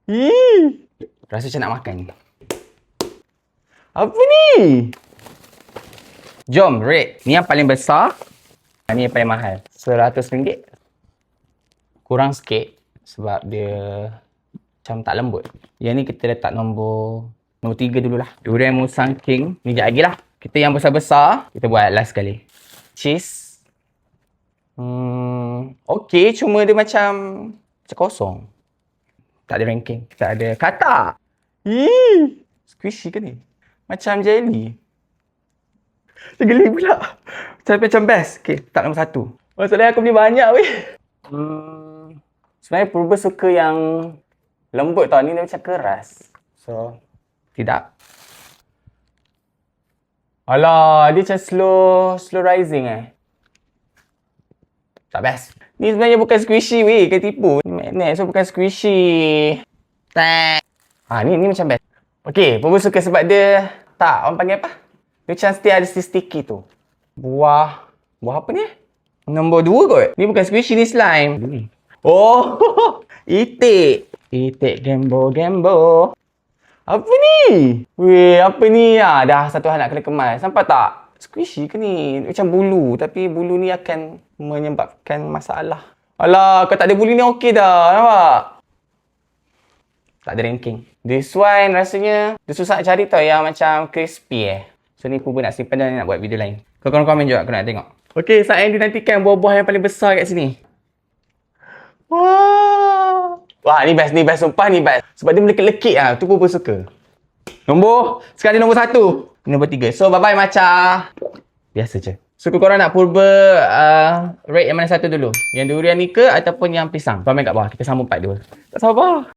Ih, rasa macam nak makan. Apa ni? Jom, rate. Ni yang paling besar. Ni yang paling mahal. RM100. Kurang sikit sebab dia macam tak lembut. Yang ni kita letak nombor 3 dululah. Durian Musang King. Ni sekejap lagi lah. Kita yang besar-besar, kita buat last sekali. Cheese. Okay, cuma dia macam kosong. Tak ada ranking. Tak ada kata. Ih, squishy ke ni? Macam jelly. Geli pula. Macam best. Okay, tak nombor 1. Masalahnya aku beli banyak weh. Sebenarnya Purba suka yang lembut tau. Ni dia macam keras. So, tidak. Alah, dia macam slow rising Tak best. Ni sebenarnya bukan squishy weh. Kena tipu. Ni magnet, so bukan squishy. Tak. Ni macam best. Okay, Purba suka sebab dia tak, orang panggil apa? Dia macam still ada sticky tu. Buah apa ni? Nombor 2 kot. Ni bukan squishy, ni slime. Oh, itik. Itik gembo. Apa ni? Weh, apa ni? Dah satu hal nak kena kemas. Nampak tak? Squishy ke ni? Macam bulu. Tapi bulu ni akan menyebabkan masalah. Alah, kalau tak ada bulu ni okey dah. Nampak? Tak ada ranking. This one rasanya dia susah nak cari tau yang macam crispy So ni Purba nak simpan dan nak buat video lain. Kau komen juga, aku nak tengok. Okay, saat yang dinantikan buah-buah yang paling besar kat sini. Wah, ni best. Sumpah ni best. Sebab dia melekit-lekit lah. Tu Purba suka. Sekarang dia nombor 1. Nombor 3. So, bye-bye Macha. Biasa je. So, korang nak Purba rate yang mana satu dulu? Yang durian ni ke ataupun yang pisang? Komen kat bawah. Kita sambung part 2. Tak sabar.